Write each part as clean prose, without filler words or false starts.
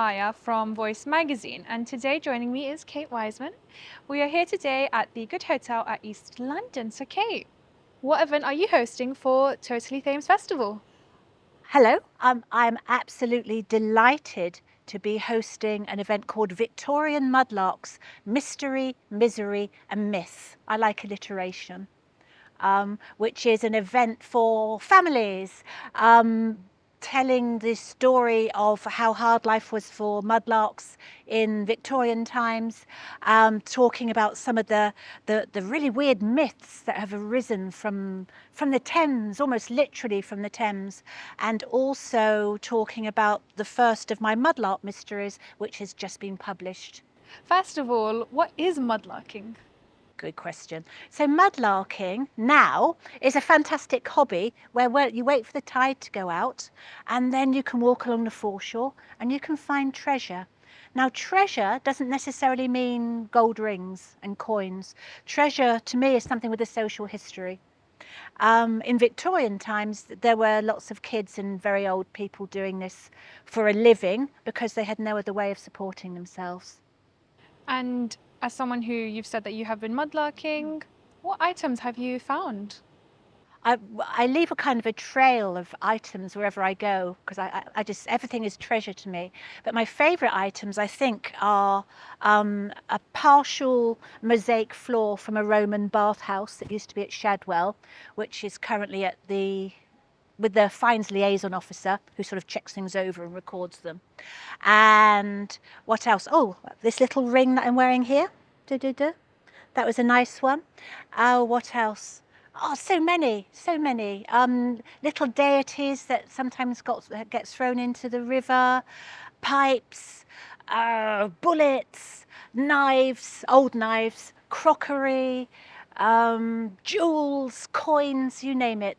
Ayah from Voice magazine, and today joining me is Kate Wiseman. We are here today at the Good Hotel at East London. So Kate, what event are you hosting for Totally Thames Festival? Hello, I'm absolutely delighted to be hosting an event called Victorian Mudlarks, Mystery, Misery and Myth. I like alliteration, which is an event for families, telling the story of how hard life was for mudlarks in Victorian times, talking about some of the really weird myths that have arisen from the Thames, almost literally from the Thames, and also talking about the first of my mudlark mysteries, which has just been published. First of all, what is mudlarking? Good question. So mudlarking now is a fantastic hobby where you wait for the tide to go out and then you can walk along the foreshore and you can find treasure. Now treasure doesn't necessarily mean gold rings and coins. Treasure to me is something with a social history. In Victorian times there were lots of kids and very old people doing this for a living because they had no other way of supporting themselves. And as someone who you've said that you have been mudlarking, what items have you found? I leave a kind of a trail of items wherever I go because I just, everything is treasure to me. But my favourite items, I think, are a partial mosaic floor from a Roman bathhouse that used to be at Shadwell, which is currently at with the fines liaison officer who sort of checks things over and records them. And what else? Oh, this little ring that I'm wearing here. That was a nice one. Oh, what else? Oh, so many. Little deities that sometimes gets thrown into the river, pipes, bullets, knives, old knives, crockery, jewels, coins, you name it.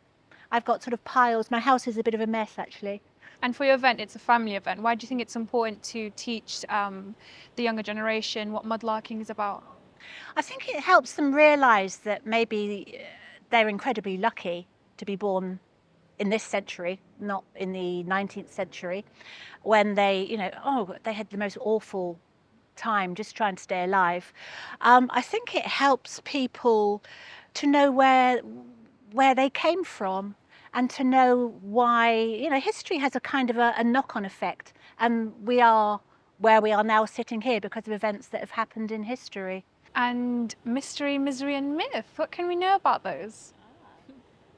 I've got sort of piles. My house is a bit of a mess, actually. And for your event, it's a family event. Why do you think it's important to teach the younger generation what mudlarking is about? I think it helps them realise that maybe they're incredibly lucky to be born in this century, not in the 19th century, when they, they had the most awful time just trying to stay alive. I think it helps people to know where they came from and to know why, history has a kind of a knock-on effect, and we are where we are now sitting here because of events that have happened in history. And mystery, misery and myth, what can we know about those?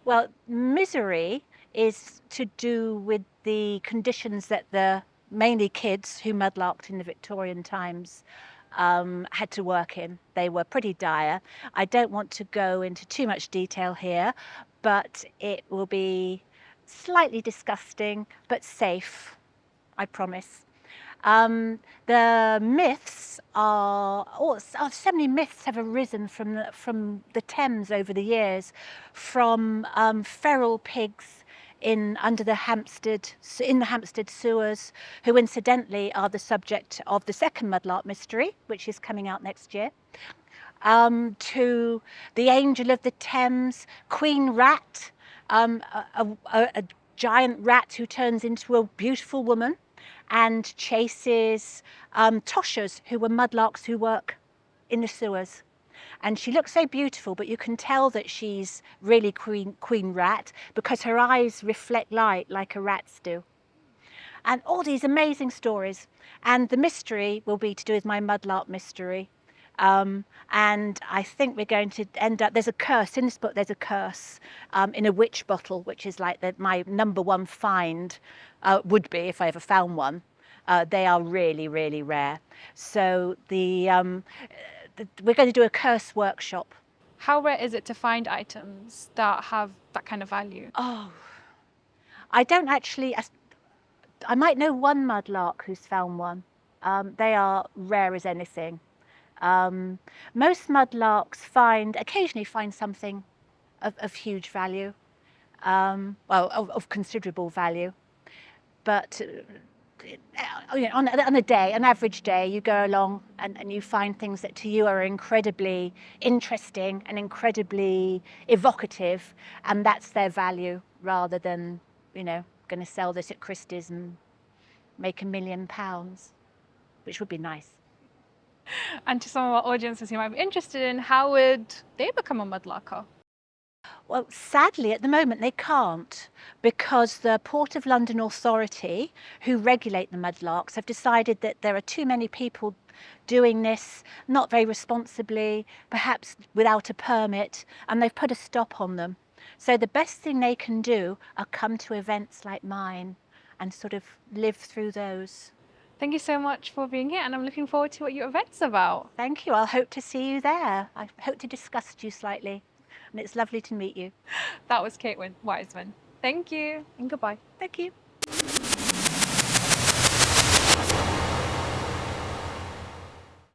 Well, misery is to do with the conditions that the mainly kids who mudlarked in the Victorian times had to work in. They were pretty dire. I don't want to go into too much detail here, but it will be slightly disgusting, but safe, I promise. The myths are, so many myths have arisen from the Thames over the years, from feral pigs under the Hampstead sewers, who incidentally are the subject of the second Mudlark mystery, which is coming out next year, to the Angel of the Thames, Queen Rat, a giant rat who turns into a beautiful woman and chases toshers, who were mudlarks who work in the sewers. And she looks so beautiful, but you can tell that she's really Queen Rat because her eyes reflect light like a rat's do. And all these amazing stories. And the mystery will be to do with my mudlark mystery. And I think we're going to end up, there's a curse, in this book there's a curse in a witch bottle, which is like my #1 find, would be if I ever found one. They are really, really rare. So we're going to do a curse workshop. How rare is it to find items that have that kind of value? Oh, I don't actually, I might know one mudlark who's found one. They are rare as anything. Most mudlarks occasionally find something of huge value, well, of considerable value. But on an average day, you go along and you find things that to you are incredibly interesting and incredibly evocative, and that's their value, rather than, going to sell this at Christie's and make £1 million. which would be nice. And to some of our audiences who might be interested in, how would they become a mudlarker? Well, sadly, at the moment they can't, because the Port of London Authority, who regulate the mudlarks, have decided that there are too many people doing this, not very responsibly, perhaps without a permit, and they've put a stop on them. So the best thing they can do are come to events like mine and sort of live through those. Thank you so much for being here, and I'm looking forward to what your event's about. Thank you. I'll hope to see you there. I hope to disgust you slightly, and it's lovely to meet you. That was Kate Wiseman. Thank you, and goodbye. Thank you.